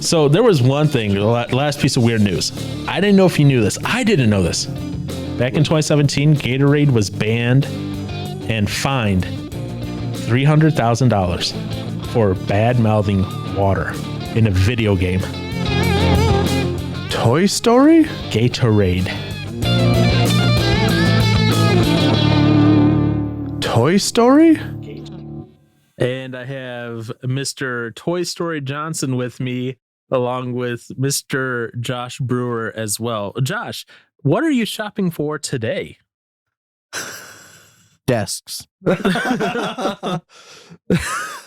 So there was one thing, last piece of weird news. I didn't know if you knew this. I didn't know this. Back in 2017, Gatorade was banned and fined $300,000 for bad mouthing water in a video game. Toy Story? Gatorade. Toy Story? And I have Mr. Toy Story Johnson with me, along with Mr. Josh Brewer as well. Josh, what are you shopping for today? Desks. I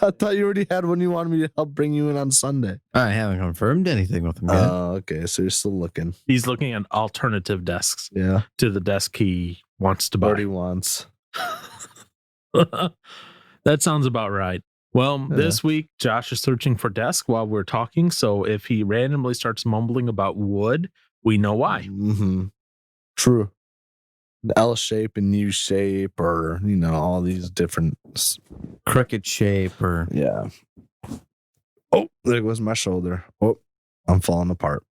thought you already had one you wanted me to help bring you in on Sunday. I haven't confirmed anything with him yet. Oh, okay. So you're still looking. He's looking at alternative desks Yeah. to the desk he wants to buy. Already wants. That sounds about right. Well, this week, Josh is searching for desk while we're talking. So if he randomly starts mumbling about wood, we know why. Mm-hmm. True. The L shape and U shape, or, all these different. Crooked shape or... Yeah. Oh, there goes my shoulder. Oh, I'm falling apart.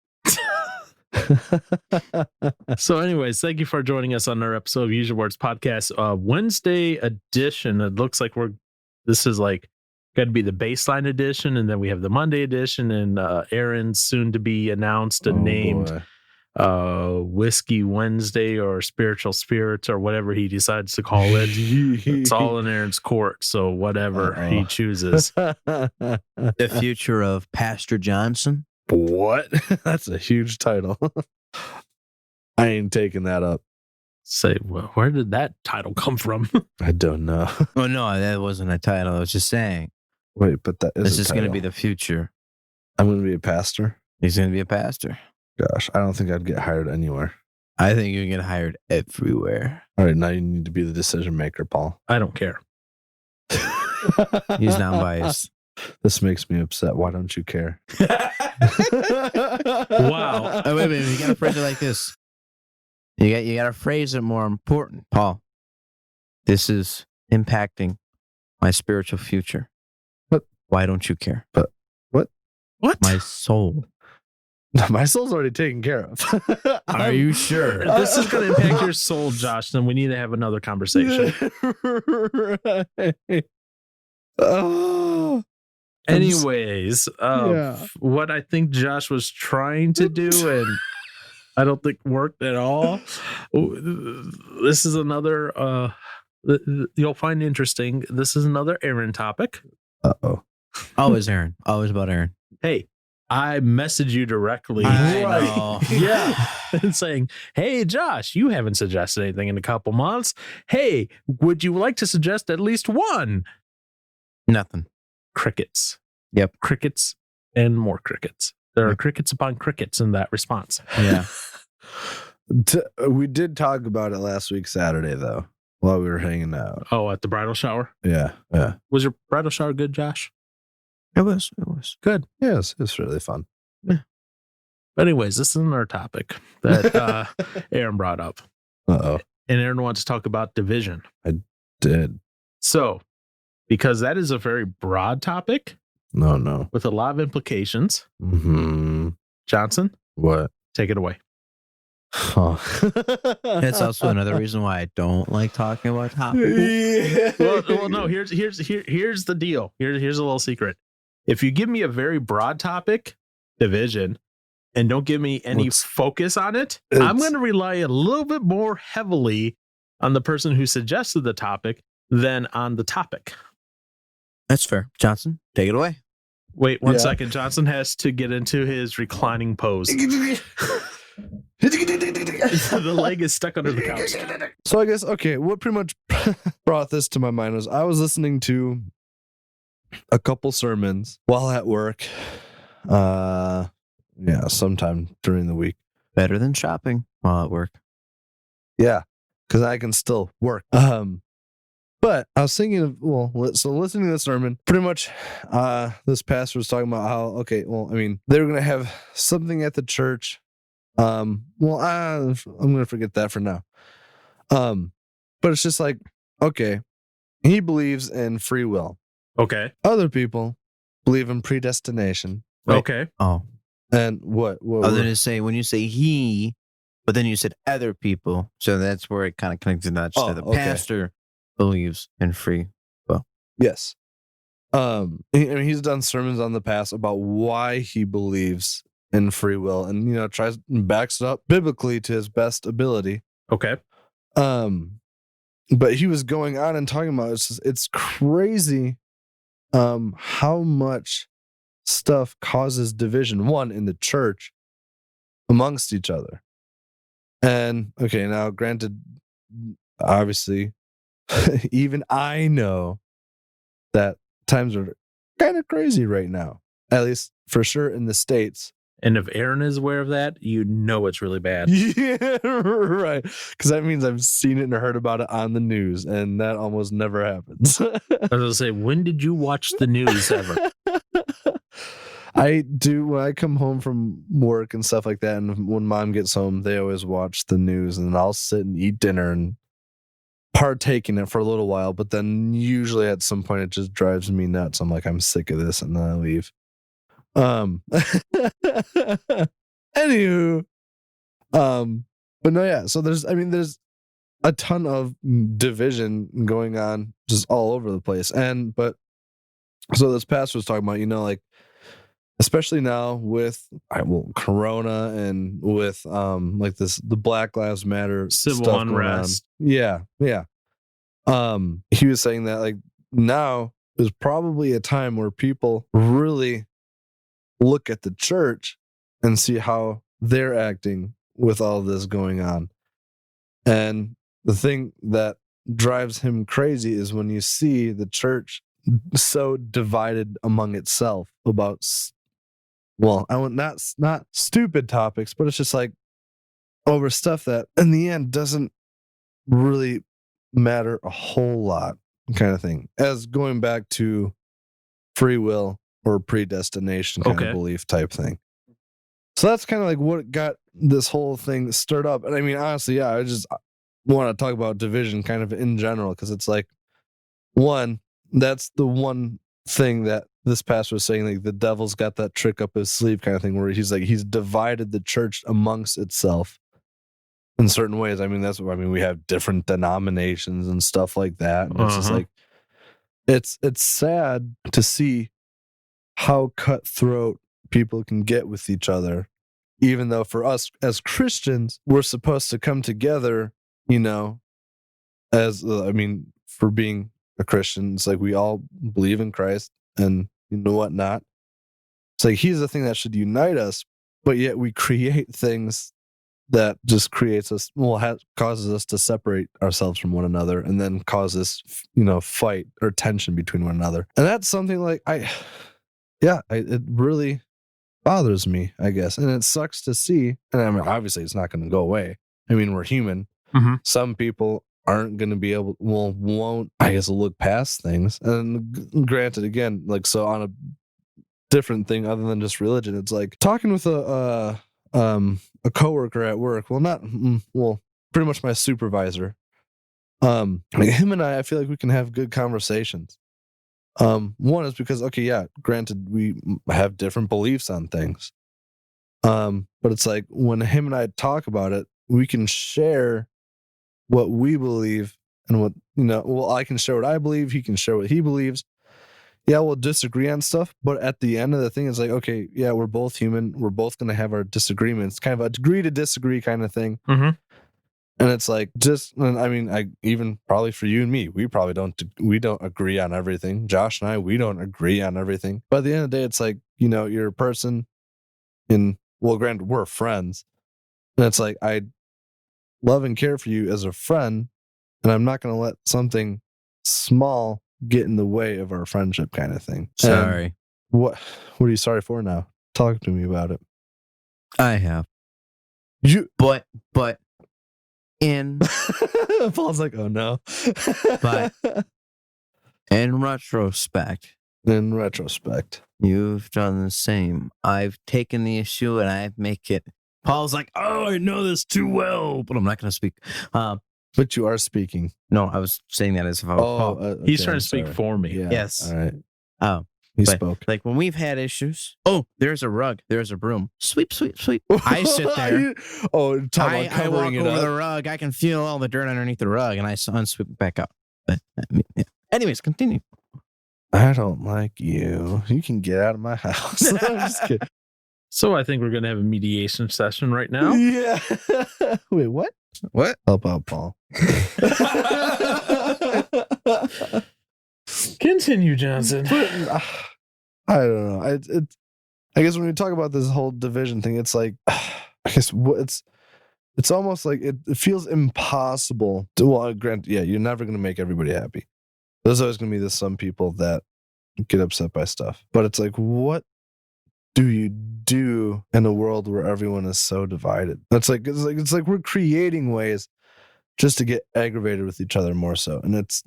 So anyways, thank you for joining us on our episode of Use Your Words Podcast, Wednesday edition. It looks like this is like got to be the baseline edition, and then we have the Monday edition, and Aaron's soon to be announced and named Whiskey Wednesday or Spiritual Spirits or whatever he decides to call it. It's all in Aaron's court, so whatever he chooses. The future of Pastor Johnson. What? That's a huge title. I ain't taking that up. Say, well, where did that title come from? I don't know. Oh, no, that wasn't a title. I was just saying. Wait, but that is This is going to be the future. I'm going to be a pastor? He's going to be a pastor. Gosh, I don't think I'd get hired anywhere. I think you can get hired everywhere. All right, now you need to be the decision maker, Paul. I don't care. He's non-biased. This makes me upset. Why don't you care? Wow. Oh, wait, you got to phrase it like this. You got to phrase it more important, Paul. This is impacting my spiritual future. But why don't you care? But what? My soul. My soul's already taken care of. Are you sure? If this is going to impact your soul, Josh, then we need to have another conversation. Right. Oh. Anyways, what I think Josh was trying to do, and I don't think worked at all. This is another, you'll find interesting. This is another Aaron topic. Uh-oh. Always Aaron. Always about Aaron. Hey, I messaged you directly. I know. Yeah. And saying, hey, Josh, you haven't suggested anything in a couple months. Hey, would you like to suggest at least one? Nothing. Crickets. Yep. Crickets and more crickets. There are crickets upon crickets in that response. Yeah. We did talk about it last week, Saturday, though, while we were hanging out. Oh, at the bridal shower? Yeah. Yeah. Was your bridal shower good, Josh? It was. Good. Yes, it's really fun. But anyways, this is another topic that Aaron brought up. Uh-oh. And Aaron wants to talk about division. I did. So, because that is a very broad topic. No. With a lot of implications. Mm-hmm. Johnson? What? Take it away. Oh. That's also another reason why I don't like talking about topics. Well, no. Here's the deal. Here's a little secret. If you give me a very broad topic, division, and don't give me any focus on it, I'm going to rely a little bit more heavily on the person who suggested the topic than on the topic. That's fair. Johnson, take it away. Wait one second. Johnson has to get into his reclining pose. The leg is stuck under the couch. So I guess, okay, what pretty much brought this to my mind was I was listening to a couple sermons while at work. Sometime during the week. Better than shopping while at work. Yeah, because I can still work. But I was thinking of, so listening to the sermon, pretty much this pastor was talking about how, they were going to have something at the church. I'm going to forget that for now. But it's just like, okay, he believes in free will. Okay. Other people believe in predestination. Right? Okay. Oh. And what Other than to say, when you say he, but then you said other people. So that's where it kind of connects the dots to the pastor believes in free will. Yes. I mean, he's done sermons on the past about why he believes in free will, and tries and backs it up biblically to his best ability. Okay. But he was going on and talking about it's crazy how much stuff causes division, one, in the church amongst each other. And okay, now granted, obviously, even I know that times are kind of crazy right now, at least for sure in the States. And if Aaron is aware of that, it's really bad. Yeah, right. Because that means I've seen it and heard about it on the news, and that almost never happens. I was going to say, when did you watch the news ever? I do when I come home from work and stuff like that, and when mom gets home, they always watch the news, and I'll sit and eat dinner and partake in it for a little while, but then usually at some point it just drives me nuts. I'm like, I'm sick of this, and then I leave. Anywho, but no, yeah. So there's a ton of division going on just all over the place, but so this pastor was talking about, like, especially now with Corona and with like the Black Lives Matter civil unrest. Yeah. He was saying that like now is probably a time where people really look at the church and see how they're acting with all this going on. And the thing that drives him crazy is when you see the church so divided among itself about, not stupid topics, but it's just like over stuff that in the end doesn't really matter a whole lot, kind of thing. As going back to free will or predestination kind of belief type thing. So that's kind of like what got this whole thing stirred up. And I mean, honestly, yeah, I just want to talk about division kind of in general, because it's like, one, that's the one thing that this pastor was saying, like the devil's got that trick up his sleeve kind of thing, where he's divided the church amongst itself in certain ways. I mean, we have different denominations and stuff like that. And it's just like, it's sad to see how cutthroat people can get with each other, even though for us as Christians, we're supposed to come together, for being a Christian. It's like we all believe in Christ and whatnot. It's like he's the thing that should unite us, but yet we create things that just causes us to separate ourselves from one another, and then causes fight or tension between one another. And that's something like it really bothers me, I guess. And it sucks to see. And I mean, obviously it's not going to go away. I mean, we're human. Mm-hmm. Some people aren't going to be won't, I guess, look past things. And granted, again, like, so on a different thing other than just religion, it's like talking with a coworker at work. Pretty much my supervisor. Him and I feel like we can have good conversations. One is because, granted, we have different beliefs on things. But it's like when him and I talk about it, we can share what we believe and what, I can share what I believe. He can share what he believes. Yeah, we'll disagree on stuff, but at the end of the thing, it's like, okay, yeah, we're both human. We're both going to have our disagreements, kind of a agree to disagree kind of thing. Mm-hmm. And it's like, even probably for you and me, we don't agree on everything. Josh and I, we don't agree on everything. But at the end of the day, it's like, you're a person granted, we're friends. And it's like, I love and care for you as a friend, and I'm not going to let something small get in the way of our friendship kind of thing. Sorry. And what are you sorry for now? Talk to me about it. I have. But in Paul's like, oh no. But in retrospect, you've done the same. I've taken the issue and I make it. Paul's like, oh, I know this too well, but I'm not going to speak. But you are speaking. No, I was saying that as if I was Paul. He's trying to speak for me. Yeah. Yes. All right. He But, spoke. Like when we've had issues, oh, there's a rug, there's a broom. Sweep, sweep, sweep. I sit there. Talk about I covering walk it over up. the rug. I can feel all the dirt underneath the rug, and I unsweep it back up. But yeah. Anyways, continue. I don't like you. You can get out of my house. I'm just kidding. So I think we're going to have a mediation session right now. Yeah. Wait, what? What? Help out, Paul. Continue, Johnson. I don't know. I guess when we talk about this whole division thing, it's like, I guess it's almost like it feels impossible to, well, granted, yeah, you're never going to make everybody happy. There's always going to be some people that get upset by stuff, but it's like, what do you do in a world where everyone is so divided? It's like we're creating ways just to get aggravated with each other more so, and it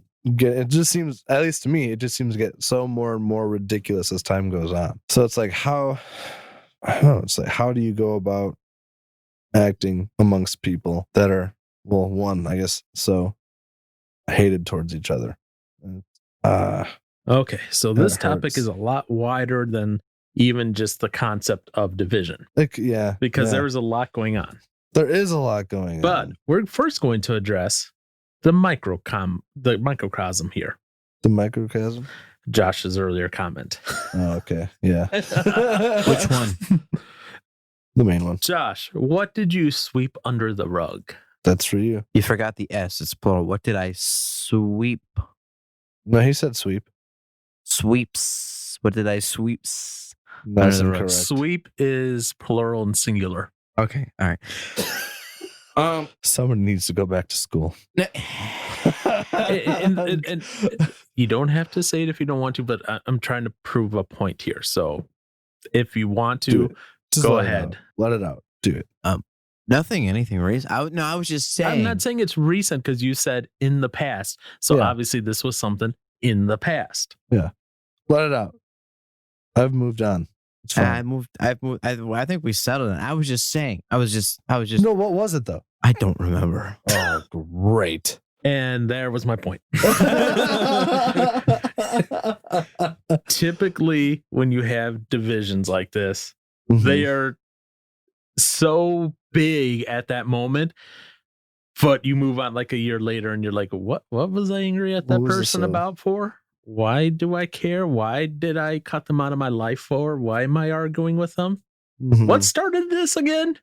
just seems, at least to me, it just seems to get so more and more ridiculous as time goes on. So it's like, I don't know, it's like, how do you go about acting amongst people that are, well, one, I guess, so hated towards each other? Okay, so this That topic hurts. is a lot wider than even just the concept of division, Like, yeah, because yeah. there is a lot going on. There is a lot going But on. we're first going to address the microcosm here. The microcosm. Josh's earlier comment. Oh, okay, yeah. Which one? The main one. Josh, what did you sweep under the rug? That's for you. You forgot the S. It's plural. What did I sweep? No, he said sweep. Sweeps. What did I sweeps? That's Under the rug. incorrect. Sweep is plural and singular. Okay. All right. Someone needs to go back to school. And you don't have to say it if you don't want to, but I'm trying to prove a point here. So if you want Do to, it. Just go let it ahead. out. Let it out. Do it. Nothing. Anything raised? I was just saying. I'm not saying it's recent because you said in the past. So Yeah. obviously this was something in the past. Let it out. I've moved on. It's fine. I've moved. I think we settled it. I was just saying. I was just. No, what was it though? I don't remember. Oh, great. And there was my point. Typically, when you have divisions like this, they are so big at that moment, but you move on like a year later and you're like, what was I angry at that What was this, person about for? Why do I care? Why did I cut them out of my life for? Why am I arguing with them? Mhm. What started this again?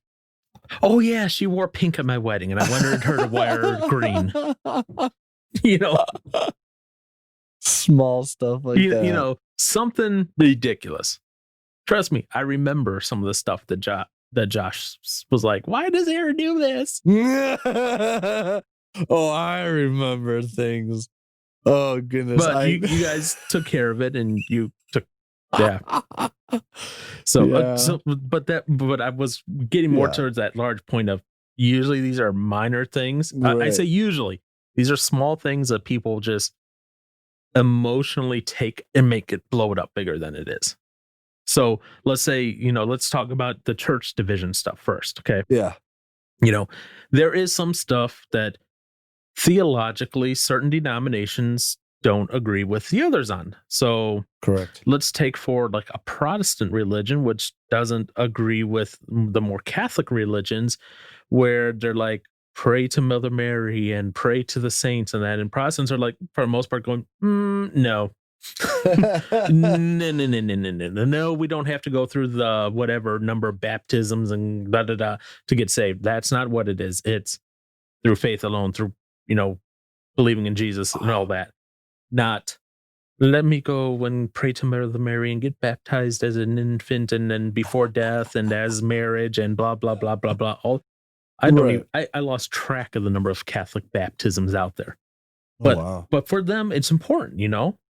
Oh yeah, she wore pink at my wedding and I wanted her to wear green. You know, Small stuff like that. you know, something ridiculous. Trust me, I remember some of the stuff that Josh was like, why does Aaron do this? Oh, I remember things. Oh goodness. But you guys took care of it and you took, yeah. So, Yeah. but I was getting more Yeah. towards that large point of usually these are minor things. I Right. say usually these are small things that people just emotionally take and make it blow it up bigger than it is. So let's say, let's talk about the church division stuff first. Okay. Yeah. There is some stuff that theologically certain denominations don't agree with the others on. So Correct. let's take forward like a Protestant religion, which doesn't agree with the more Catholic religions, where they're like, pray to Mother Mary and pray to the saints and that. And Protestants are like, for the most part, going, no. No, we don't have to go through the whatever number of baptisms and to get saved. That's not what it is. It's through faith alone, through, believing in Jesus and all that. Not, let me go and pray to Mother Mary and get baptized as an infant and then before death and as marriage and blah, blah, blah, blah, blah. I don't Right. even, I lost track of the number of Catholic baptisms out there. But Oh, wow. but for them, it's important,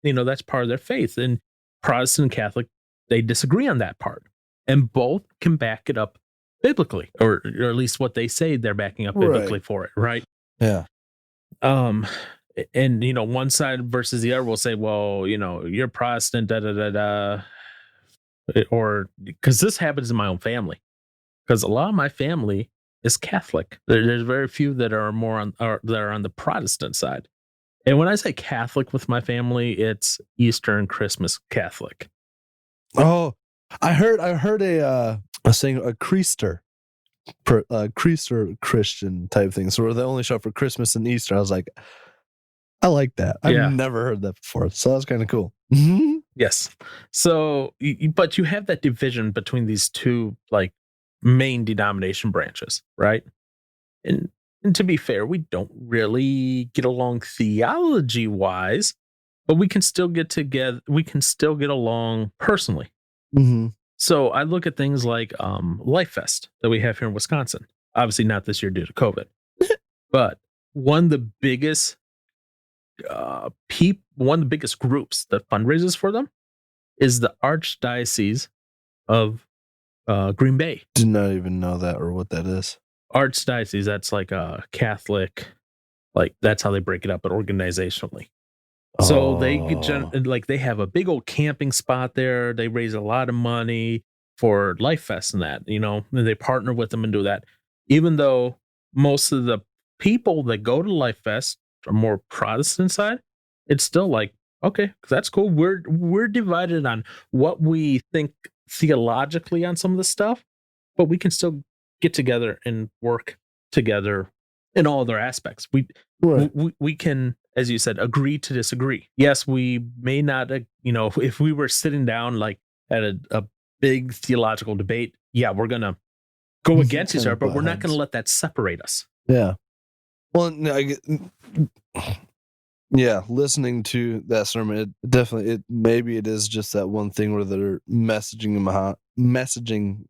that's part of their faith. And Protestant and Catholic, they disagree on that part. And both can back it up biblically, or at least what they say they're backing up biblically for it, right? Yeah. And one side versus the other will say, well, you're Protestant, or because this happens in my own family, because a lot of my family is Catholic. There's very few that are that are on the Protestant side. And when I say Catholic with my family, it's Easter and Christmas Catholic. Oh, I heard a saying, a creaster, creaster Christian type thing. So they only show up for Christmas and Easter. I was like, I like that. I've Yeah. never heard that before. So that's kind of cool. Yes. So, but you have that division between these two like main denomination branches, right? And to be fair, we don't really get along theology wise, but we can still get together. We can still get along personally. Mm-hmm. So I look at things like Life Fest that we have here in Wisconsin. Obviously, not this year due to COVID, but one of the biggest one of the biggest groups that fundraises for them is the Archdiocese of Green Bay. Did not even know that or what that is. Archdiocese, that's like a Catholic, like that's how they break it up, but organizationally. So they get like they have a big old camping spot there. They raise a lot of money for Life Fest and that, you know, and they partner with them and do that. Even though most of the people that go to Life Fest are more Protestant side, it's still like, okay, that's cool. We're divided on what we think theologically on some of the stuff, but we can still get together and work together in all other aspects. We can, as you said, agree to disagree. Yes, we may not, you know, if we were sitting down like at a big theological debate, yeah, we're gonna go against each other, but we're not gonna let that separate us. Yeah. Well, no, yeah, listening to that sermon, it definitely, maybe it is just that one thing where they're messaging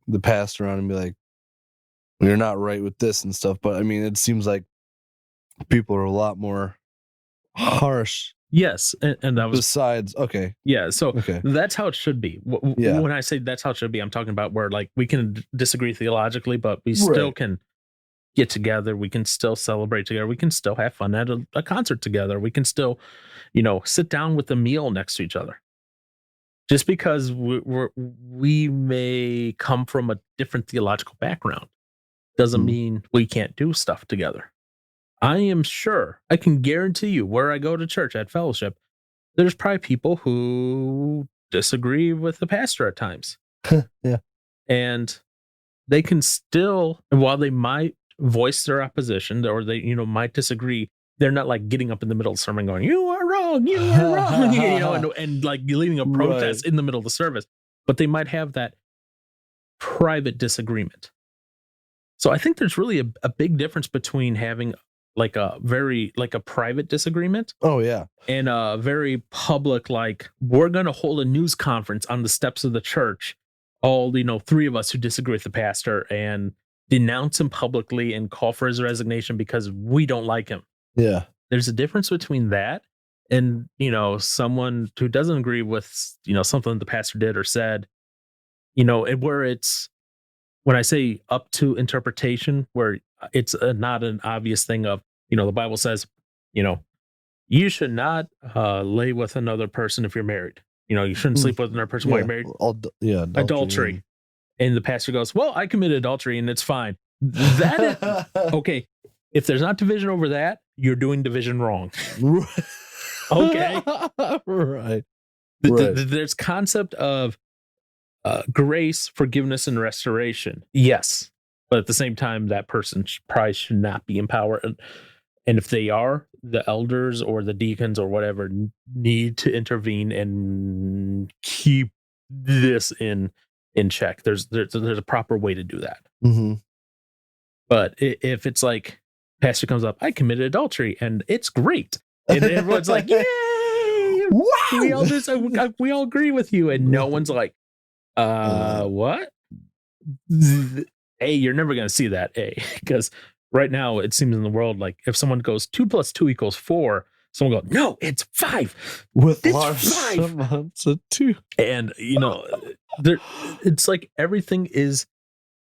the pastor on and be like, you're not right with this and stuff. But I mean, it seems like people are a lot more harsh. Yes, and that was besides, okay. Yeah, so okay. That's how it should be. Yeah. When I say that's how it should be, I'm talking about where like we can disagree theologically, but we still can get together. We can still celebrate together. We can still have fun at a concert together. We can still, you know, sit down with a meal next to each other. Just because we may come from a different theological background doesn't mean we can't do stuff together. I am sure, I can guarantee you, where I go to church at Fellowship, there's probably people who disagree with the pastor at times. Yeah. And they can still, while they might voice their opposition or they, you know, might disagree, they're not like getting up in the middle of the sermon going, you are wrong, you are wrong, you know, and like leading a protest in the middle of the service. But they might have that private disagreement. So I think there's really a big difference between having like a private disagreement. Oh, yeah. And a very public, like, we're going to hold a news conference on the steps of the church. All, you know, three of us who disagree with the pastor and denounce him publicly and call for his resignation because we don't like him. Yeah. There's a difference between that and, you know, someone who doesn't agree with, you know, something the pastor did or said, you know, where it's, when I say up to interpretation, where it's not an obvious thing of, you know, the Bible says, you know, you should not lay with another person if you're married. You know, you shouldn't sleep with another person while you're married. Adultery. And the pastor goes, well, I committed adultery and it's fine. That is, okay. If there's not division over that, you're doing division wrong. Okay. Right. There's concept of grace, forgiveness, and restoration. Yes. But at the same time, that person probably should not be empowered. And if they are, the elders or the deacons or whatever need to intervene and keep this in check. There's a proper way to do that. Mm-hmm. But if it's like pastor comes up, I committed adultery and it's great, and everyone's like, yay! Wow! We all agree with you, and no one's like, what? A, you're never going to see that, because right now it seems in the world like if someone goes 2 + 2 = 4, someone goes, no, it's 5 with it's large 5 amounts of 2. And you know, it's like everything is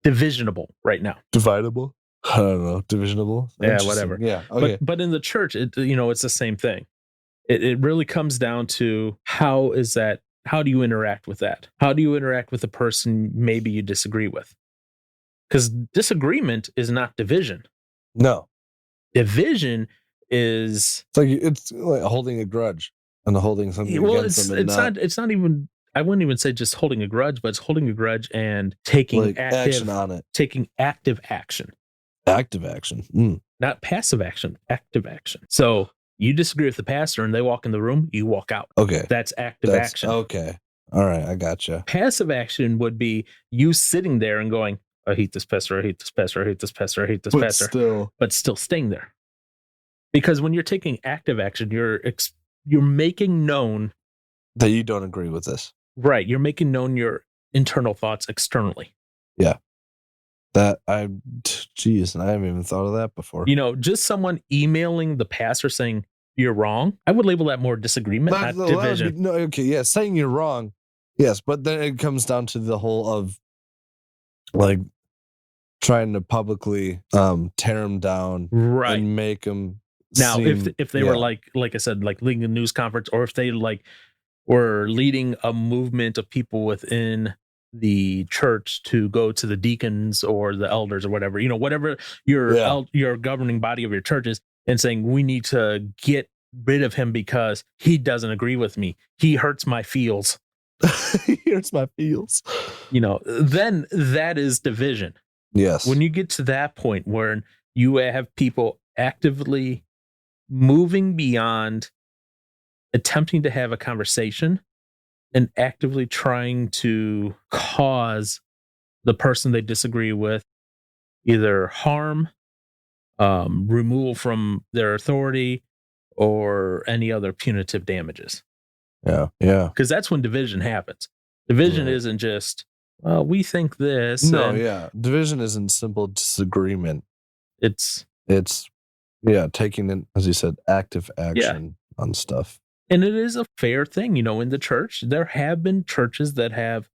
divisionable right now. Dividable? I don't know. Divisionable? Yeah, whatever. Yeah. Okay. But in the church, you know, it's the same thing. It really comes down to how do you interact with that? How do you interact with the person maybe you disagree with? Because disagreement is not division. No. Division is it's like holding a grudge and holding something against them. It's not even I wouldn't even say just holding a grudge, but it's holding a grudge and taking Like action on it. taking active action. Active action. Not passive action, active action. So you disagree with the pastor and they walk in the room, you walk out. Okay. That's active action. Okay. All right. I gotcha. Passive action would be you sitting there and going, I hate this pastor, I hate this pastor, I hate this pastor, I hate this pastor, but still staying there. Because when you're taking active action, you're making known that you don't agree with this. Right. You're making known your internal thoughts externally. Yeah. Geez, and I haven't even thought of that before. Just someone emailing the pastor saying you're wrong. I would label that more disagreement, not division. Saying you're wrong. Yes, but then it comes down to the whole of like trying to publicly tear them down, right, and make them. Now, if they were like I said, like leading a news conference, or if they were leading a movement of people within the church to go to the deacons or the elders or whatever, whatever your governing body of your church is, and saying we need to get rid of him because he doesn't agree with me. He hurts my feels. He hurts my feels. Then that is division. Yes. When you get to that point where you have people actively moving beyond attempting to have a conversation and actively trying to cause the person they disagree with either harm, removal from their authority, or any other punitive damages. Yeah. Because that's when division happens. Division isn't just, well, we think this. No, division isn't simple disagreement. It's taking in, as you said, active action on stuff. And it is a fair thing, in the church. There have been churches that have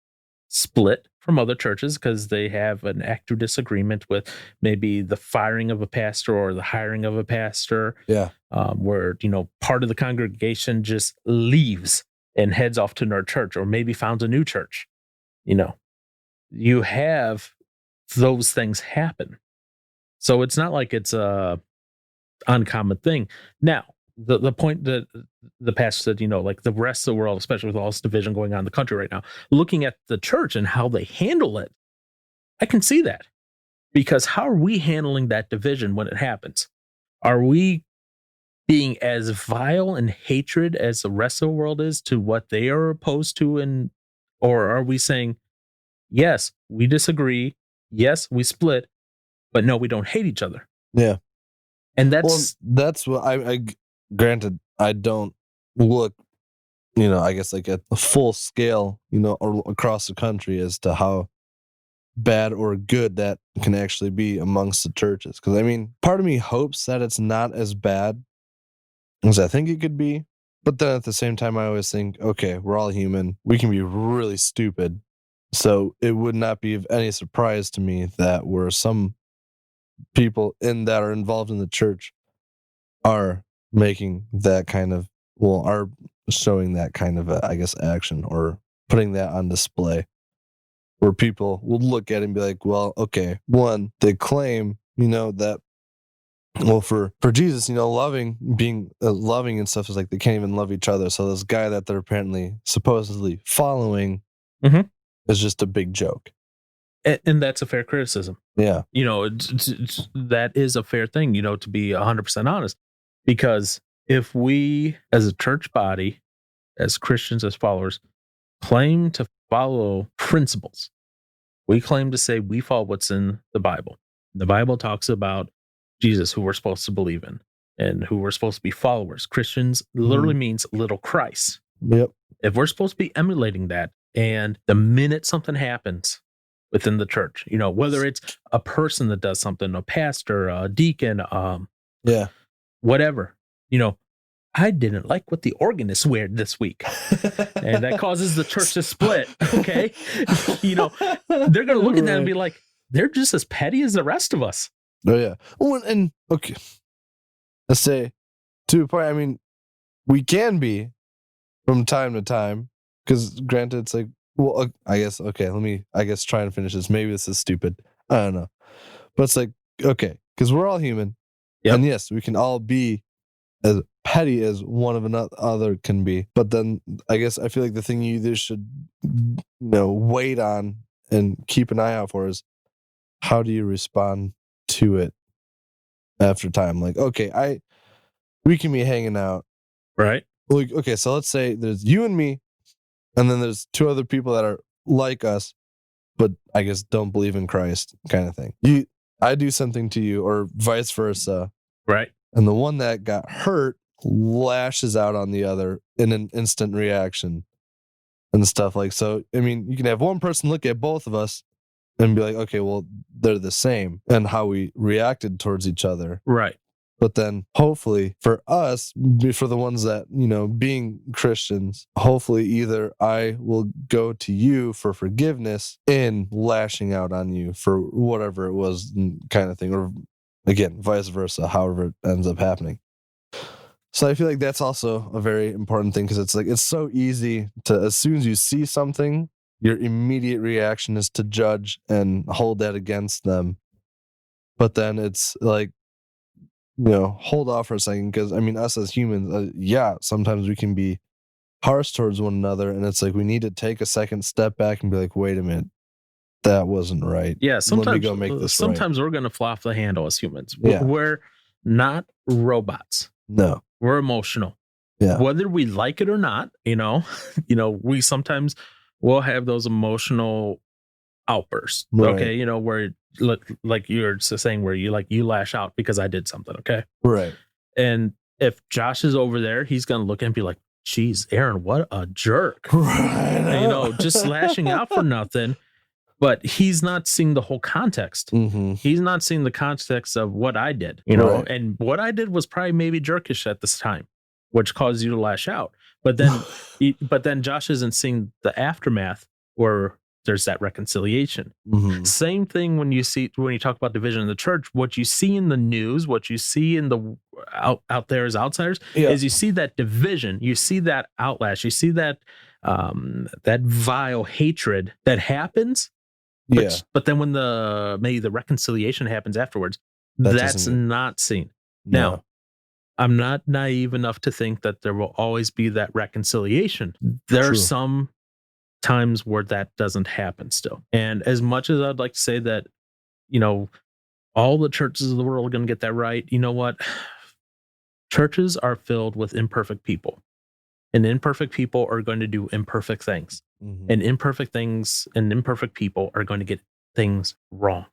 split from other churches because they have an active disagreement with maybe the firing of a pastor or the hiring of a pastor. Yeah. Where, part of the congregation just leaves and heads off to another church, or maybe founds a new church. You have those things happen. So it's not like it's a uncommon thing. Now, the point that the pastor said, like the rest of the world, especially with all this division going on in the country right now, looking at the church and how they handle it, I can see that. Because how are we handling that division when it happens? Are we being as vile and hatred as the rest of the world is to what they are opposed to? Or are we saying, yes, we disagree. Yes, we split, but no, we don't hate each other. Yeah. And that's what I granted, I don't look, I guess like at a full scale, or across the country as to how bad or good that can actually be amongst the churches. Because part of me hopes that it's not as bad as I think it could be. But then at the same time, I always think, okay, we're all human. We can be really stupid. So it would not be of any surprise to me that where some people that are involved in the church are making that kind of, are showing that kind of, action, or putting that on display, where people will look at it and be like, well, okay, one, they claim, that, well, for Jesus, being loving and stuff is like they can't even love each other. So this guy that they're apparently supposedly following is just a big joke. And that's a fair criticism. Yeah. That is a fair thing, to be 100% honest. Because if we, as a church body, as Christians, as followers, claim to follow principles, we claim to say we follow what's in the Bible. The Bible talks about Jesus, who we're supposed to believe in, and who we're supposed to be followers. Christians literally means little Christ. Yep. If we're supposed to be emulating that, and the minute something happens within the church, whether it's a person that does something, a pastor, a deacon, whatever, I didn't like what the organist weared this week. And that causes the church to split. Okay. They're going to look at that and be like, they're just as petty as the rest of us. Oh, yeah. Well, and okay. Let's say, to a point, we can be from time to time, because granted, it's like, well, I guess, okay, let me, try and finish this. Maybe this is stupid. I don't know. But it's like, okay, because we're all human. Yep. And yes, we can all be as petty as one of another can be. But then I guess I feel like the thing you either should, wait on and keep an eye out for is how do you respond to it after time? Like, okay, we can be hanging out. Right. Like, okay, so let's say there's you and me, and then there's two other people that are like us, but I guess don't believe in Christ, kind of thing. I do something to you, or vice versa. Right. And the one that got hurt lashes out on the other in an instant reaction and stuff like so. I mean, you can have one person look at both of us and be like, okay, well, they're the same, and how we reacted towards each other. Right. But then hopefully for us, for the ones that, being Christians, hopefully either I will go to you for forgiveness in lashing out on you for whatever it was kind of thing. Or again, vice versa, however it ends up happening. So I feel like that's also a very important thing because it's like, it's so easy to, as soon as you see something, your immediate reaction is to judge and hold that against them. But then it's like, hold off for a second because, I mean, us as humans, sometimes we can be harsh towards one another. And it's like we need to take a second step back and be like, wait a minute, that wasn't right. Yeah, Let me go make this sometimes we're going to fly off the handle as humans. Yeah. We're not robots. No. We're emotional. Yeah. Whether we like it or not, we sometimes will have those emotional outbursts. Right. Okay, where like you're saying where you lash out because I did something. Okay. Right. And if Josh is over there, he's gonna look and be like, geez, Aaron, what a jerk. Right. And, just lashing out for nothing. But he's not seeing the whole context. Mm-hmm. He's not seeing the context of what I did, Right. and what I did was probably maybe jerkish at this time, which caused you to lash out. But then Josh isn't seeing the aftermath where there's that reconciliation. Mm-hmm. Same thing when you talk about division in the church, what you see in the news, what you see in the out there as outsiders is you see that division, you see that outlash, you see that that vile hatred that happens. But then when maybe the reconciliation happens afterwards, that's not seen. No. Now, I'm not naive enough to think that there will always be that reconciliation. There are some times where that doesn't happen still. And as much as I'd like to say that, all the churches of the world are going to get that right, you know what? Churches are filled with imperfect people. And imperfect people are going to do imperfect things. Mm-hmm. And imperfect things and imperfect people are going to get things wrong.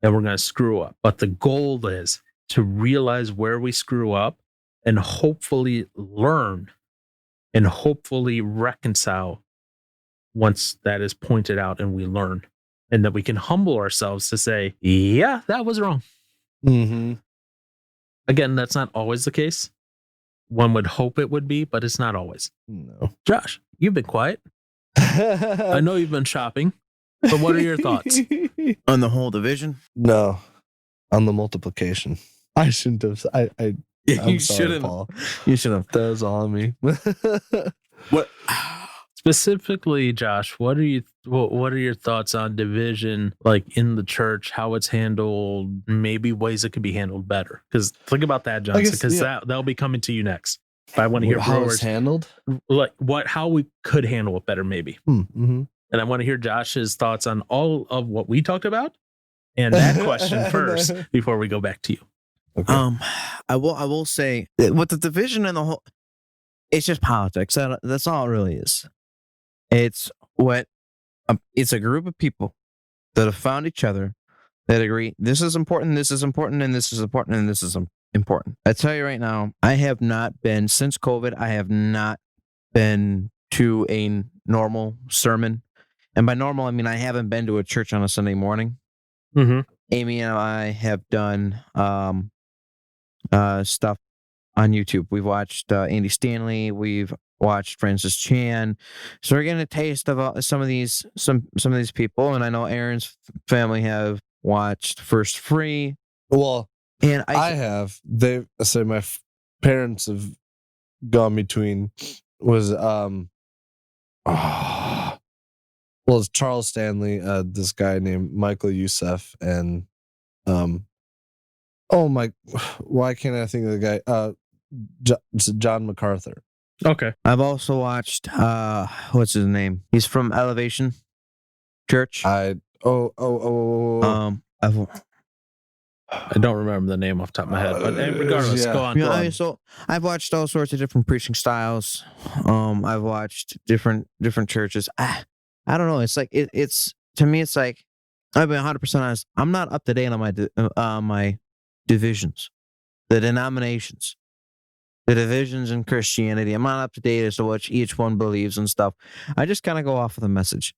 And we're going to screw up. But the goal is to realize where we screw up and hopefully learn and hopefully reconcile once that is pointed out and we learn. And that we can humble ourselves to say, yeah, that was wrong. Mm-hmm. Again, that's not always the case. One would hope it would be, but it's not always. No. Josh, you've been quiet. I know you've been shopping, but what are your thoughts? On the whole division? No. On the multiplication. I shouldn't have. I'm you sorry, shouldn't. Paul. You should have. That was all on me. What? Specifically, Josh, what are your thoughts on division, like in the church, how it's handled, maybe ways it could be handled better? Because think about that, Johnson, because that'll be coming to you next. If I want to hear how Brewers it's handled, like how we could handle it better, maybe. Mm-hmm. And I want to hear Josh's thoughts on all of what we talked about and that question first before we go back to you. Okay. I will say with the division and the whole, it's just politics. That's all it really is. It's it's a group of people that have found each other that agree this is important, this is important, and this is important, and this is important. I tell you right now, I have not been, since COVID, I have not been to a normal sermon. And by normal, I mean I haven't been to a church on a Sunday morning. Mm-hmm. Amy and I have done stuff on YouTube. We've watched Andy Stanley. We've watched Francis Chan. So we're getting a taste of some of these people. And I know Aaron's family have watched First Free. Well, and I have. My parents have gone between it's Charles Stanley, this guy named Michael Youssef, and why can't I think of the guy? John MacArthur. Okay. I've also watched what's his name? He's from Elevation Church. I don't remember the name off the top of my head, but regardless, yeah. go on. Yeah, Go I on. mean, so I've watched all sorts of different preaching styles. I've watched different churches. I don't know. It's like it's to me. It's like I'll be 100% honest. I'm not up to date on my divisions, the denominations, the divisions in Christianity. I'm not up to date as to what each one believes and stuff. I just kind of go off of the message.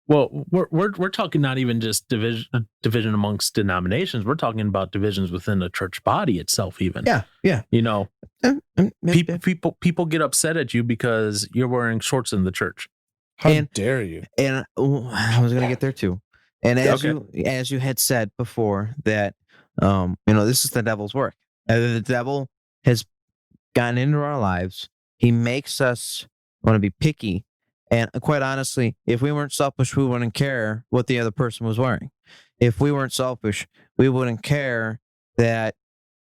Well, we're talking not even just division amongst denominations. We're talking about divisions within the church body itself. Even Yeah. you know, people get upset at you because you're wearing shorts in the church. How dare you? And I was gonna get there too. And as Okay. you had said before that, this is the devil's work. The devil has gotten into our lives. He makes us want to be picky. And quite honestly, if we weren't selfish, we wouldn't care what the other person was wearing. If we weren't selfish, we wouldn't care that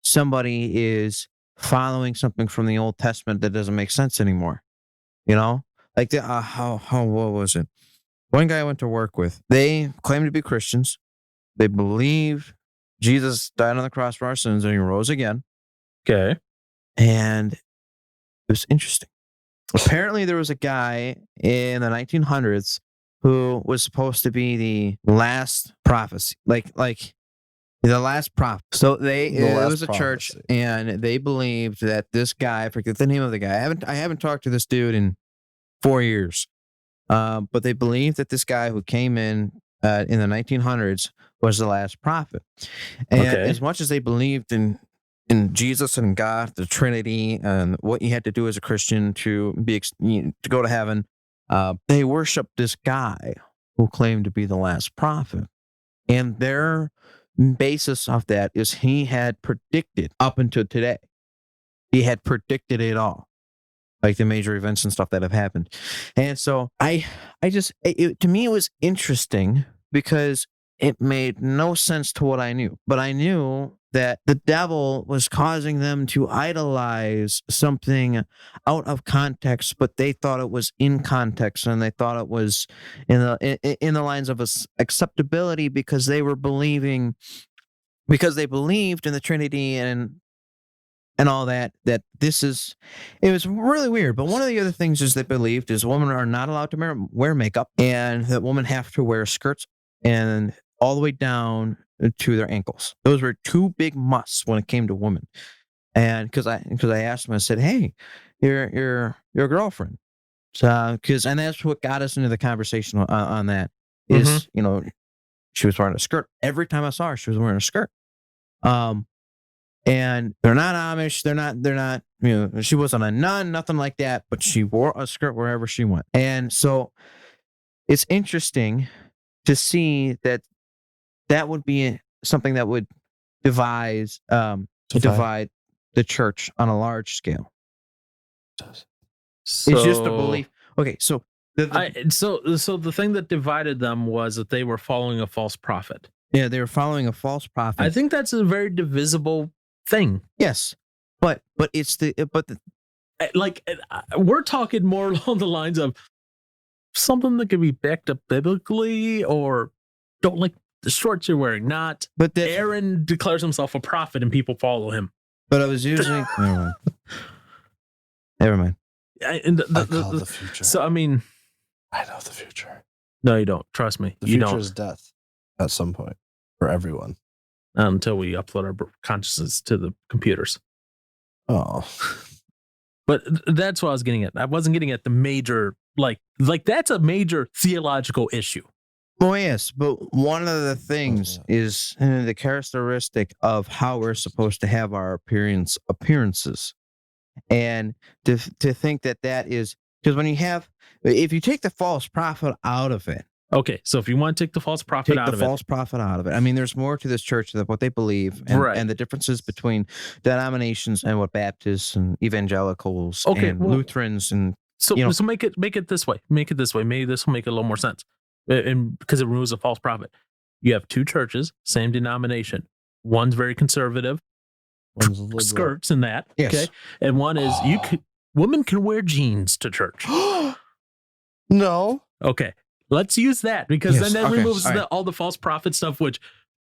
somebody is following something from the Old Testament that doesn't make sense anymore. Like what was it? One guy I went to work with, they claimed to be Christians. They believe Jesus died on the cross for our sins and he rose again. Okay. And it was interesting. Apparently, there was a guy in the 1900s who was supposed to be the last prophecy, like the last prophet. So it was a church, and they believed that this guy, I forget the name of the guy. I haven't talked to this dude in 4 years, but they believed that this guy who came in the 1900s was the last prophet. And as much as they believed in Jesus and God, the Trinity, and what you had to do as a Christian to go to heaven, they worshiped this guy who claimed to be the last prophet. And their basis of that is he had predicted up until today. He had predicted it all, like the major events and stuff that have happened. And so to me, it was interesting because it made no sense to what I knew. But I knew that the devil was causing them to idolize something out of context, but they thought it was in context, and they thought it was in the lines of acceptability because they believed in the Trinity and all that it was really weird. But one of the other things is they believed is women are not allowed to wear makeup, and that women have to wear skirts and all the way down to their ankles. Those were two big musts when it came to women. And because I asked him, I said, "Hey, your girlfriend," and that's what got us into the conversation on that. Is she was wearing a skirt every time I saw her. She was wearing a skirt. And they're not Amish. They're not. She wasn't a nun, nothing like that. But she wore a skirt wherever she went. And so it's interesting to see that would be something that would divide the church on a large scale. So, it's just a belief. Okay, so so the thing that divided them was that they were following a false prophet. Yeah, they were following a false prophet. I think that's a very divisible thing. Yes, but we're talking more along the lines of something that can be backed up biblically, or don't like the shorts you're wearing. Not, but Aaron declares himself a prophet and people follow him. But I was using. Never mind. I call the future. So I mean, I know the future. No, you don't. Trust me. The future is death at some point for everyone. Until we upload our consciousness to the computers. Oh. But that's what I was getting at. I wasn't getting at the major, like that's a major theological issue. Oh, yes. But one of the things is the characteristic of how we're supposed to have our appearances. And to think that is, because if you take the false prophet out of it. Okay, so if you want to take the false prophet out of it. I mean, there's more to this church than what they believe, and the differences between denominations and what Baptists and evangelicals and Lutherans and so make it this way. Make it this way. Maybe this will make it a little more sense. And because it removes a false prophet. You have two churches, same denomination. One's very conservative. One's a liberal. skirts and that. Yes. Okay. And one is women can wear jeans to church. No. Okay. Let's use that because Yes, then that okay, removes all right. all the false prophet stuff, which,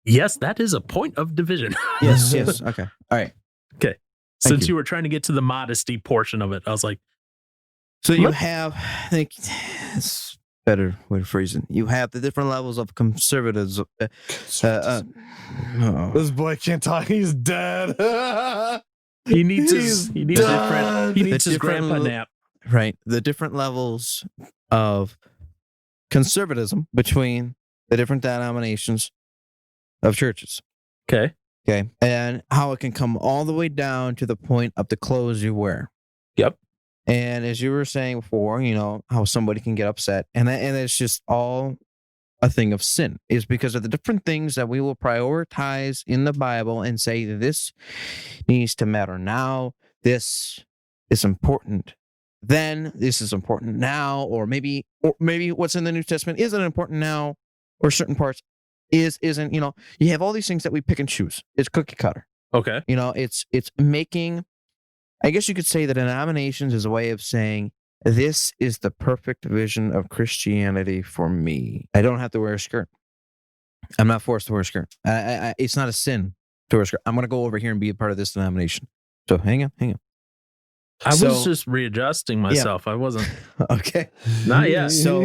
yes, that is a point of division. Yes. Okay. All right. Since you. you were trying to get to the modesty portion of it, I was like, So you What? have, I think it's better way to phrase it. You have the different levels of conservatives. Oh. This boy can't talk. He's dead. he needs He's his done. he needs The his different grandpa l- nap. Right. The different levels of conservatism between the different denominations of churches. Okay. Okay. And how it can come all the way down to the point of the clothes you wear. Yep. And as you were saying before, how somebody can get upset. And it's just all a thing of sin, is because of the different things that we will prioritize in the Bible and say this needs to matter now. This is important then. This is important now. Or maybe what's in the New Testament isn't important now, or certain parts isn't. You have all these things that we pick and choose. It's cookie cutter. Okay. It's making, I guess you could say that denominations is a way of saying, this is the perfect vision of Christianity for me. I don't have to wear a skirt. I'm not forced to wear a skirt. It's not a sin to wear a skirt. I'm going to go over here and be a part of this denomination. So hang on. I was So- just readjusting myself. I wasn't. Okay. Not yet. So-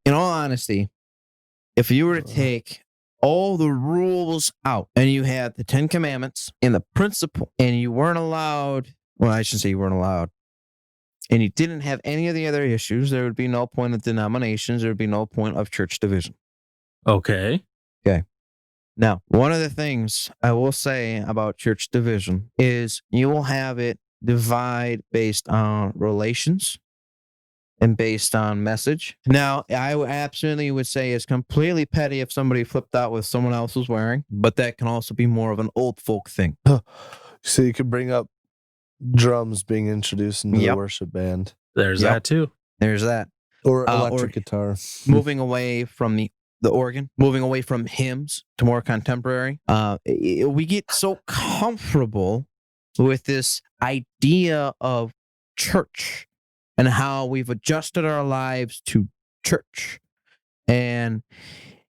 In all honesty, if you were to take all the rules out and you had the 10 commandments and the principle and you weren't allowed, well, I shouldn't say you weren't allowed, and you didn't have any of the other issues, there would be no point of denominations. There would be no point of church division. Okay. Now, one of the things I will say about church division is you will have it divide based on relations and based on message. Now, I absolutely would say it's completely petty if somebody flipped out with someone else was wearing, but that can also be more of an old folk thing. So you could bring up drums being introduced into the Yep. worship band There's Yep. that too. There's that. or or- electric guitar. Moving away from the organ, moving away from hymns to more contemporary. We get so comfortable with this idea of church and how we've adjusted our lives to church. And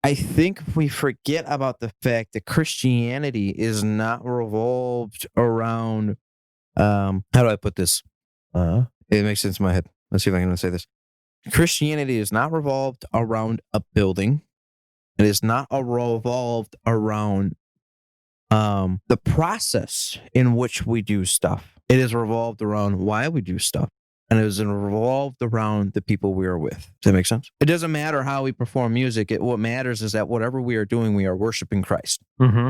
I think we forget about the fact that Christianity is not revolved around, how do I put this? It makes sense in my head. Let's see if I can say this. Christianity is not revolved around a building. It is not revolved around the process in which we do stuff. It is revolved around why we do stuff. And it is revolved around the people we are with. Does that make sense? It doesn't matter how we perform music. What matters is that whatever we are doing, we are worshiping Christ. Mm-hmm.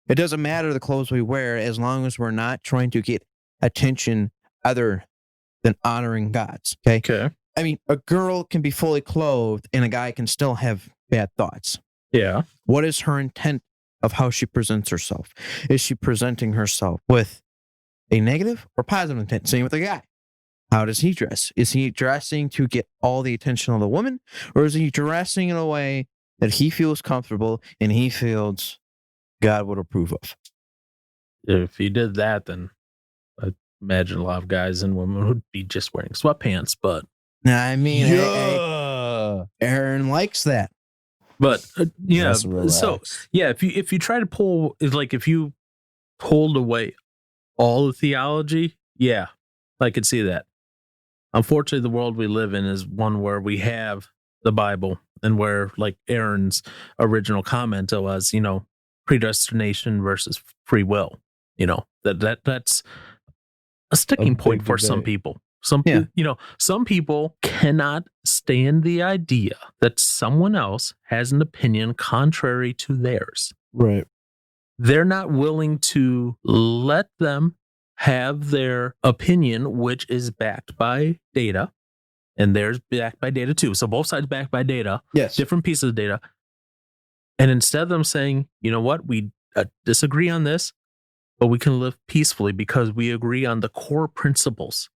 It doesn't matter the clothes we wear as long as we're not trying to get attention other than honoring God's. Okay. Okay. I mean, a girl can be fully clothed and a guy can still have bad thoughts. Yeah. What is her intent of how she presents herself? Is she presenting herself with a negative or positive intent? Same with the guy. How does he dress? Is he dressing to get all the attention of the woman, or is he dressing in a way that he feels comfortable and he feels God would approve of? If you did that, then I imagine a lot of guys and women would be just wearing sweatpants. But I mean, Yeah. Aaron likes that. yeah. Just relax. So yeah, if you try to pull, if you pulled away all the theology, yeah, I could see that. Unfortunately, the world we live in is one where we have the Bible, and where, like Aaron's original comment was, predestination versus free will. That's a sticking A point big for some debate. people. Some people cannot stand the idea that someone else has an opinion contrary to theirs. Right. They're not willing to let them have their opinion, which is backed by data, and theirs backed by data too. So both sides backed by data, Yes. different pieces of data. And instead of them saying, you know what, we disagree on this, but we can live peacefully because we agree on the core principles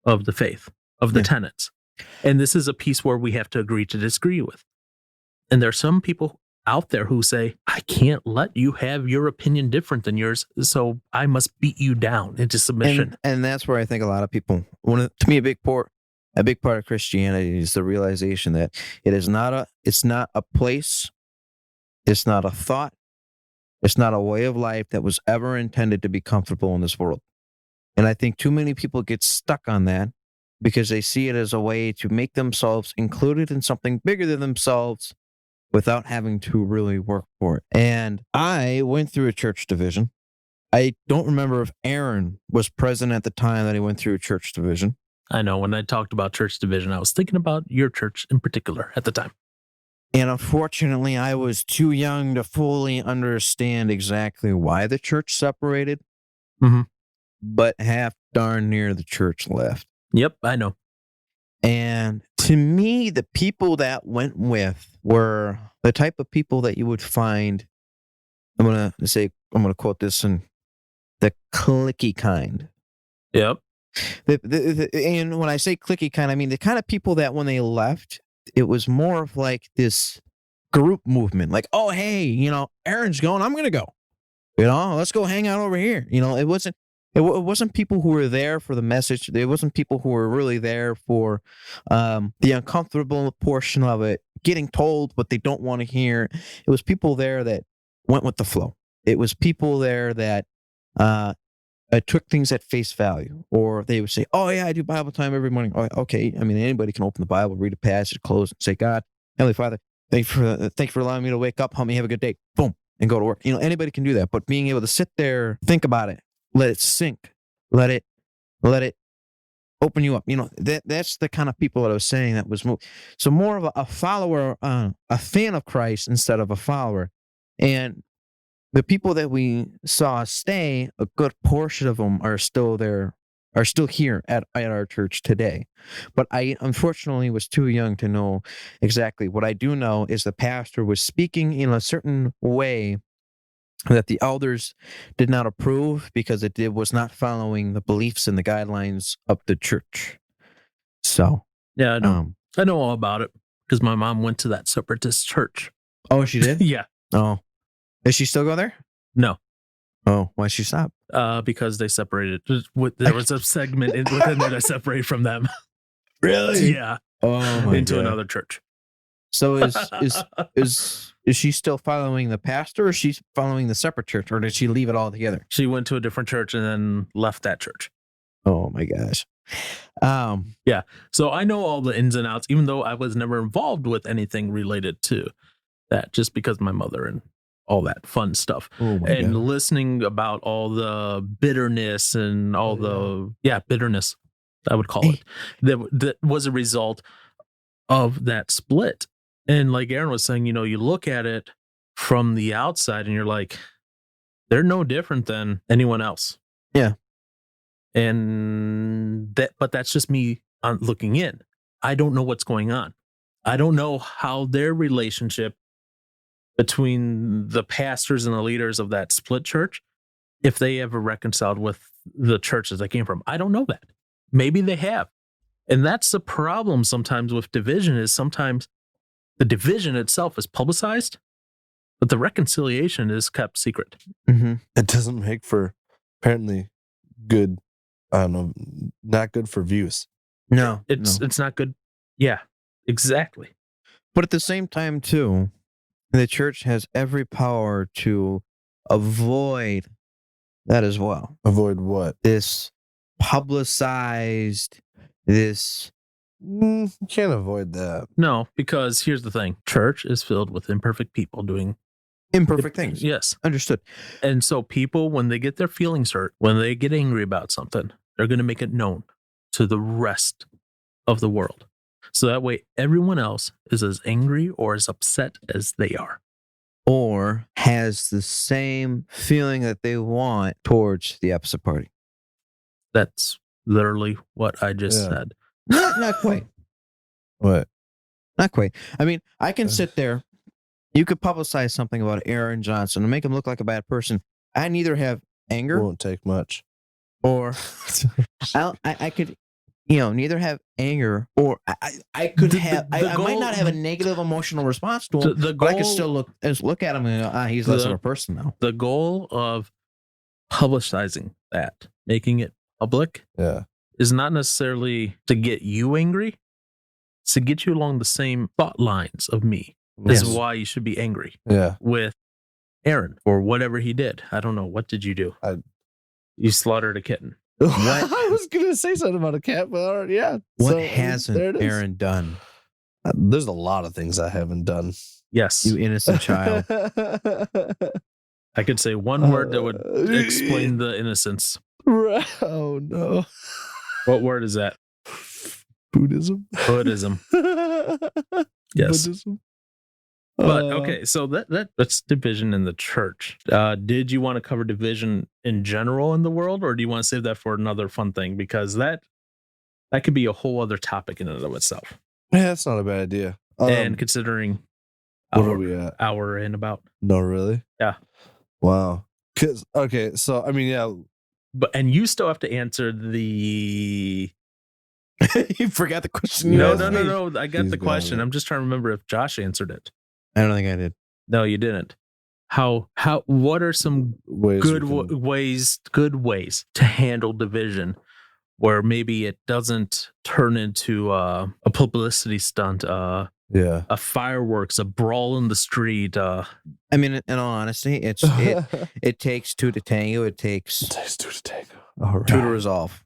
of the faith, of the Yeah. tenets. And this is a piece where we have to agree to disagree with. And there are some people out there who say, I can't let you have your opinion different than yours, so I must beat you down into submission. And that's where I think a lot of people, to me, a big part of Christianity is the realization that it's not a place, it's not a thought, it's not a way of life that was ever intended to be comfortable in this world. And I think too many people get stuck on that because they see it as a way to make themselves included in something bigger than themselves without having to really work for it. And I went through a church division. I don't remember if Aaron was present at the time that he went through a church division. I know when I talked about church division, I was thinking about your church in particular at the time. And unfortunately, I was too young to fully understand exactly why the church separated. Mhm. But half darn near the church left. Yep, I know. And to me, the people that went with were the type of people that you would find. I'm going to quote this in the cliquey kind. Yep. And when I say cliquey kind, I mean the kind of people that when they left, it was more of like this group movement. Like, oh, hey, Aaron's going, I'm going to go. Let's go hang out over here. It wasn't people who were there for the message. It wasn't people who were really there for the uncomfortable portion of it, getting told what they don't want to hear. It was people there that went with the flow. It was people there that took things at face value, or they would say, oh, yeah, I do Bible time every morning. Oh, okay. I mean, anybody can open the Bible, read a passage, close, and say, God, Heavenly Father, thank you for allowing me to wake up. Help me have a good day. Boom. And go to work. Anybody can do that. But being able to sit there, think about it, let it sink, let it open you up. That's the kind of people that I was saying that was moved. So more of a follower, a fan of Christ instead of a follower. And the people that we saw stay, a good portion of them are still there, are still here at our church today. But I unfortunately was too young to know exactly. What I do know is the pastor was speaking in a certain way that the elders did not approve because it was not following the beliefs and the guidelines of the church. So, yeah, I know. I know all about it because my mom went to that separatist church. Oh, she did? Yeah. Oh, does she still go there? No. Oh, why'd she stop? Because they separated. There was a segment within there that separated from them. Really? Yeah. Oh, into another church. So is she still following the pastor, or she's following the separate church, or did she leave it all together? She went to a different church and then left that church. Oh my gosh. Yeah. So I know all the ins and outs, even though I was never involved with anything related to that, just because my mother and all that fun stuff. Oh my and God. Listening about all the bitterness and all bitterness, I would call it, that was a result of that split. And like Aaron was saying, you look at it from the outside and you're like, they're no different than anyone else. Yeah. But that's just me looking in. I don't know what's going on. I don't know how their relationship between the pastors and the leaders of that split church, if they ever reconciled with the churches they came from. I don't know that. Maybe they have. And that's the problem sometimes with division, is sometimes the division itself is publicized, but the reconciliation is kept secret. Mm-hmm. It doesn't make for apparently good, I don't know, not good for views. No, it's not good. Yeah, exactly. But at the same time, too, the church has every power to avoid that as well. Avoid what? This publicized, this... You can't avoid that. No, because here's the thing. Church is filled with imperfect people doing imperfect things. Yes. Understood. And so people, when they get their feelings hurt, when they get angry about something, they're going to make it known to the rest of the world. So that way everyone else is as angry or as upset as they are. Or has the same feeling that they want towards the opposite party. That's literally what I just said. Not quite. What? Not quite. I mean, I can sit there. You could publicize something about Aaron Johnson and make him look like a bad person. I neither have anger. Won't take much. Or I could neither have anger or I could have I might goal- not have a negative emotional response to him, the but I could goal- still look at him and go, he's less of a person now. The goal of publicizing that, making it public, Yeah. is not necessarily to get you angry. It's to get you along the same thought lines of me. This is Yes. why you should be angry Yeah. with Aaron for whatever he did. I don't know. What did you do? You slaughtered a kitten. I was gonna say something about a cat, but all right, yeah. What So, there hasn't it is. Aaron done? There's a lot of things I haven't done. Yes. You innocent child. I could say one word that would explain the innocence. Oh no. What word is that? Buddhism. Buddhism. Yes. Buddhism. But okay, so that's division in the church. Did you want to cover division in general in the world, or do you want to save that for another fun thing? Because that could be a whole other topic in and of itself. Yeah, that's not a bad idea. And considering what are we at? hour in about. No, really? Yeah. Wow. Cause okay, so I mean, yeah. And you still have to answer the. You forgot the question. No. I got He's the got question. it. I'm just trying to remember if Josh answered it. I don't think I did. No, you didn't. What are some Ways good we can- ways to handle division where maybe it doesn't turn into a publicity stunt, yeah. a fireworks, a brawl in the street? I mean, in all honesty, it takes two to tango. It takes Takes two to tango. All right. two to resolve.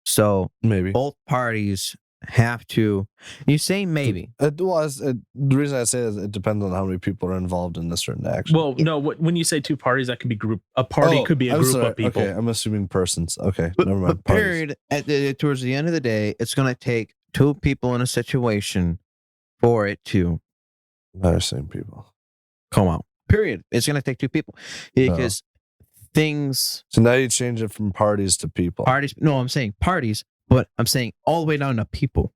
So Maybe. both parties have to. You say maybe. The reason I say is it depends on how many people are involved in a certain action. Well, no. When you say two parties, that could be group. A party Oh, could be a I'm group sorry. of people. Okay, I'm assuming persons. Okay, But, never mind. but period. Towards the end of the day, it's going to take two people in a situation for it to Not the same people. come out. Period. It's going to take two people because things So now you change it from parties to people. parties. No, I'm saying parties, but I'm saying all the way down to people.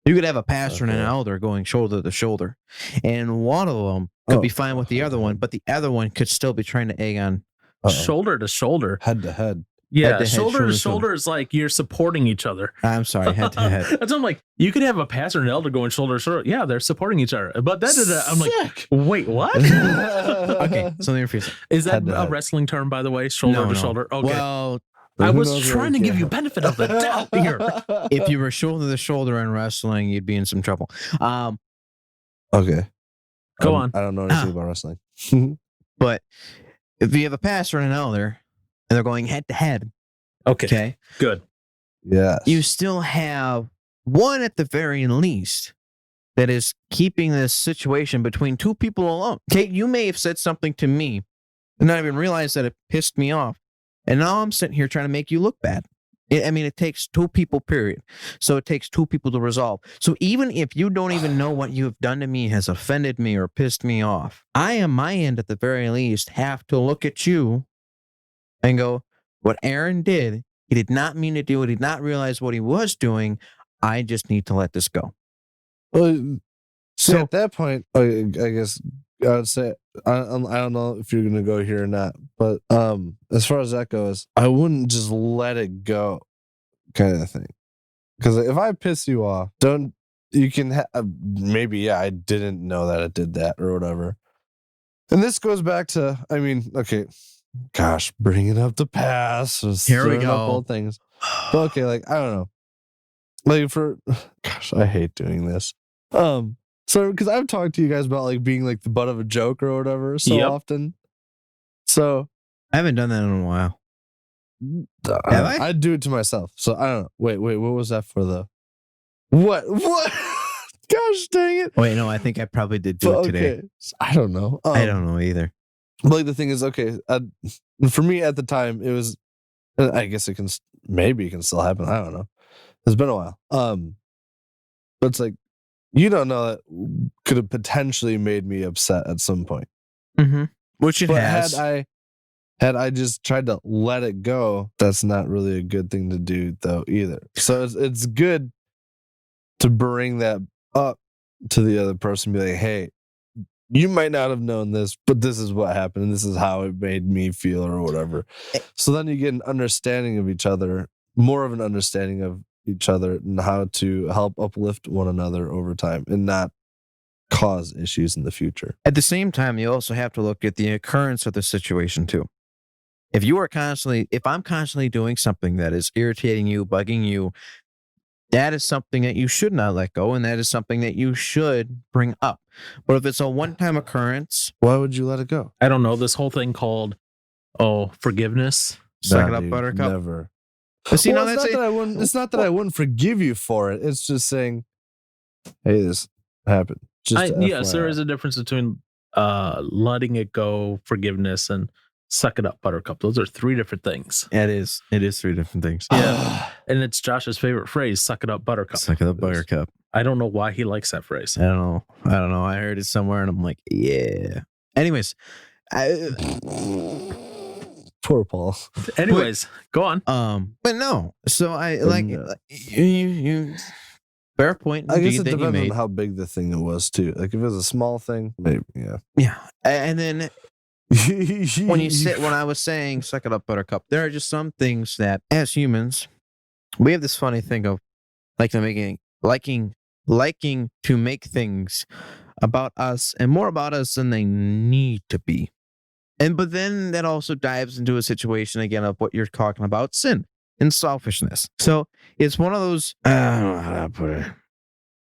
You could have a pastor and an Okay. elder going shoulder to shoulder, and one of them could be fine with the other one, but the other one could still be trying to egg on. Uh-oh. Shoulder to shoulder. Head to head. Yeah, Head to head, shoulder shoulder to to shoulder is like you're supporting each other. I'm sorry, head to head. That's what I'm like. You could have a pastor and elder going shoulder to shoulder. Yeah, they're supporting each other. But I'm like, Sick. wait, what? Okay, so let me rephrase it. Is that Head to a head. wrong term, by the way? Shoulder to shoulder. Okay. Well, I Who was knows where trying to we give can- you benefit of the doubt here. if you were shoulder to shoulder in wrestling, you'd be in some trouble. Okay. Go on. I don't know anything about wrestling. But if you have a pastor and an elder, and they're going head to head, Okay, okay, good. Yes. you still have one at the very least that is keeping this situation between two people alone. Okay, you may have said something to me and not even realize that it pissed me off. And now I'm sitting here trying to make you look bad. It takes two people, period. So it takes two people to resolve. So even if you don't even know what you have done to me has offended me or pissed me off, I, on my end, at the very least, have to look at you and go, what Aaron did, he did not mean to do it. He did not realize what he was doing. I just need to let this go. Well, so So- at that point, I guess I would say I don't know if you're gonna go here or not, but as far as that goes, I wouldn't just let it go, kind of thing. Because if I piss you off, maybe I didn't know that it did that or whatever. And this goes back to, I mean, okay, gosh, bringing up the past, just Here we throwing up go. old things. But okay, like I don't know, like gosh, I hate doing this. So because I've talked to you guys about like being like the butt of a joke or whatever so Yep. often. So I haven't done that in a while. Have I? I'd do it to myself. So I don't know. Wait, what was that for though? What? Gosh dang it. Wait, no, I think I probably did do it today. Okay. I don't know. I don't know either. But like the thing is, okay, for me at the time, it was. I guess it can still happen. I don't know. It's been a while. But it's like you don't know that could have potentially made me upset at some point. Mm-hmm. Which it But has. had I just tried to let it go, that's not really a good thing to do though either. So it's good to bring that up to the other person, be like, hey, you might not have known this, but this is what happened and this is how it made me feel or whatever. So then you get an understanding of each other, more of an understanding of each other and how to help uplift one another over time and not cause issues in the future. At the same time, you also have to look at the occurrence of the situation too. If I'm constantly doing something that is irritating you, bugging you, that is something that you should not let go, and that is something that you should bring up. But if it's a one-time occurrence, Why would you let it go? I don't know, this whole thing called forgiveness. suck it Nah, up, dude, buttercup. Never. But see, Well, now it's that's not that I wouldn't. It's not that I wouldn't forgive you for it. It's just saying, hey, this happened. Just Yes, there FYI. is a difference between letting it go, forgiveness, and suck it up, buttercup. Those are three different things. It is 3 different things. Yeah. And it's Josh's favorite phrase, suck it up, buttercup. Suck it up, buttercup. I don't know why he likes that phrase. I don't know. I heard it somewhere, and I'm like, yeah. Anyways, Poor Paul. Anyways, go on. but no. So I like no. you. Fair point. I guess indeed it that you depends made. on how big the thing it was too. Like if it was a small thing, maybe yeah. Yeah, and then when I was saying suck it up, buttercup, there are just some things that as humans we have this funny thing of liking to make things about us and more about us than they need to be. But then that also dives into a situation again of what you're talking about, sin and selfishness. So it's one of those, I don't know how to put it.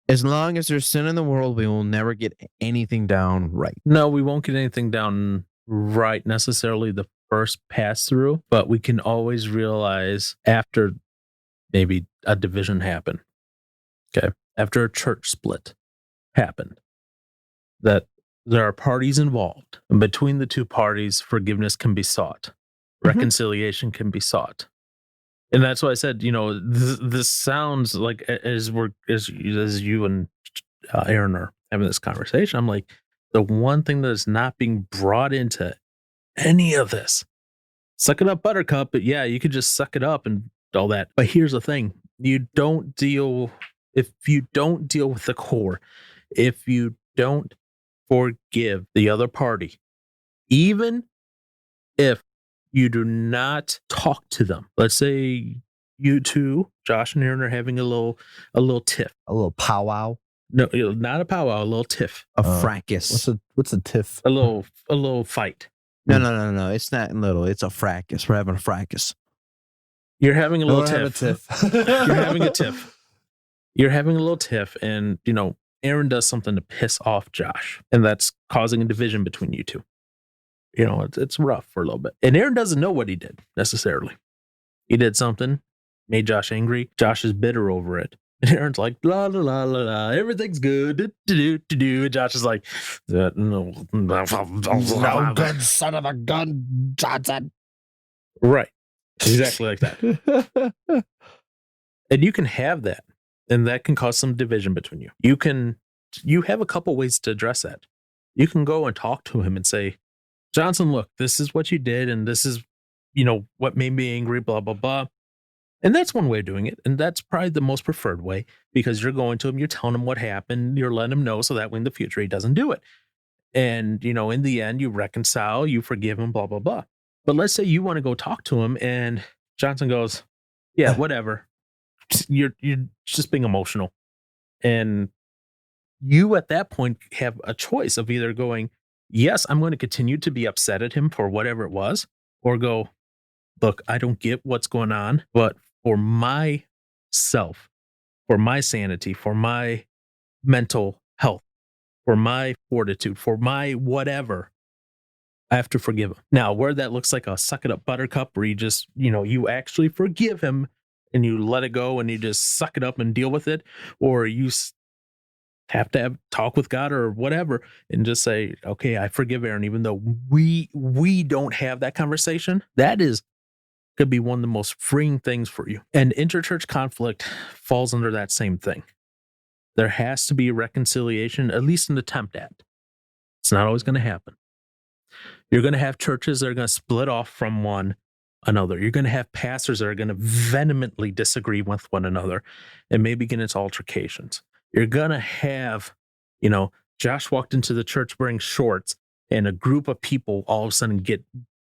As long as there's sin in the world, we will never get anything down right. No, we won't get anything down right necessarily the first pass through, but we can always realize after maybe a division happened, okay, after a church split happened, that there are parties involved. And between the two parties, forgiveness can be sought, reconciliation can be sought. And that's why I said, this sounds like as you and Aaron are having this conversation, I'm like, the one thing that is not being brought into any of this, suck it up, buttercup. But yeah, you could just suck it up and all that. But here's the thing: if you don't deal with the core, if you don't forgive the other party, even if you do not talk to them. Let's say you two, Josh and Aaron, are having a little tiff. A little powwow. No, not a powwow, a little tiff. A fracas. What's a tiff? A little fight. No. It's not little. It's a fracas. We're having a fracas. You're having a little Don't have tiff. a tiff. You're having a tiff. You're having a little tiff, and Aaron does something to piss off Josh, and that's causing a division between you two. It's rough for a little bit. And Aaron doesn't know what he did necessarily. He did something, made Josh angry. Josh is bitter over it. And Aaron's like, la, la, la, la, la, everything's good. Do. And Josh is like, no good son of a gun, Johnson. Right. Exactly like that. And you can have that. And that can cause some division between you. You have a couple ways to address that. You can go and talk to him and say, Johnson, look, this is what you did, and this is, what made me angry, blah, blah, blah. And that's one way of doing it. And that's probably the most preferred way, because you're going to him, you're telling him what happened, you're letting him know so that way in the future he doesn't do it. And, in the end, you reconcile, you forgive him, blah, blah, blah. But let's say you want to go talk to him and Johnson goes, yeah, whatever. You're just being emotional. And you at that point have a choice of either going, yes, I'm going to continue to be upset at him for whatever it was, or go, look, I don't get what's going on, but for myself, for my sanity, for my mental health, for my fortitude, for my whatever, I have to forgive him. Now, where that looks like a suck it up buttercup, where you just, you actually forgive him and you let it go and you just suck it up and deal with it, or you have to have talk with God or whatever and just say, okay, I forgive Aaron, even though we don't have that conversation. That could be one of the most freeing things for you. And interchurch conflict falls under that same thing. There has to be a reconciliation, at least an attempt at. It's not always going to happen. You're going to have churches that are going to split off from one another. You're going to have pastors that are going to vehemently disagree with one another and maybe get into altercations. You're going to have, Josh walked into the church wearing shorts and a group of people all of a sudden get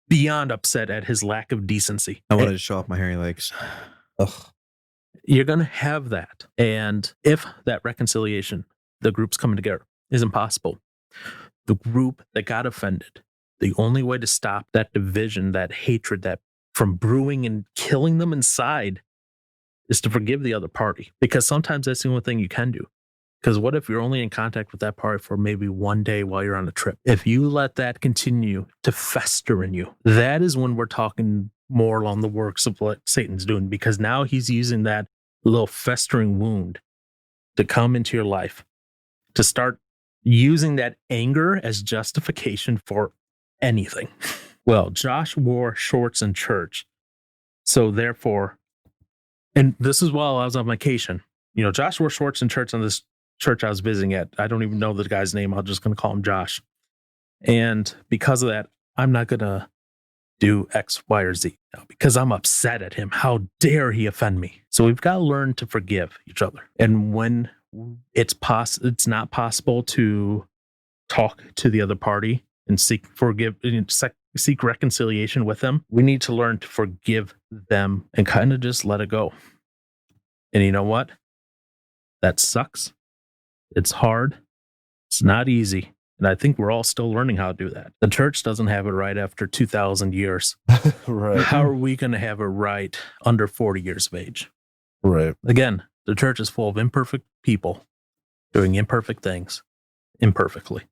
beyond upset at his lack of decency. I wanted to show off my hairy legs. Ugh. You're going to have that. And if that reconciliation, the groups coming together, isn't possible, the group that got offended, the only way to stop that division, that hatred, that from brewing and killing them inside is to forgive the other party. Because sometimes that's the only thing you can do. Because what if you're only in contact with that party for maybe one day while you're on a trip? If you let that continue to fester in you, that is when we're talking more along the works of what Satan's doing, because now he's using that little festering wound to come into your life, to start using that anger as justification for anything. Well, Josh wore shorts in church. So therefore, and this is while I was on vacation, Josh wore shorts in church on this church I was visiting at. I don't even know the guy's name. I'm just going to call him Josh. And because of that, I'm not going to do X, Y, or Z because I'm upset at him. How dare he offend me? So we've got to learn to forgive each other. And when it's not possible to talk to the other party and seek reconciliation with them, we need to learn to forgive them and kind of just let it go. And you know what? That sucks. It's hard. It's not easy. And I think we're all still learning how to do that. The church doesn't have it right after 2,000 years. Right. How are we going to have it right under 40 years of age? Right. Again, the church is full of imperfect people doing imperfect things imperfectly.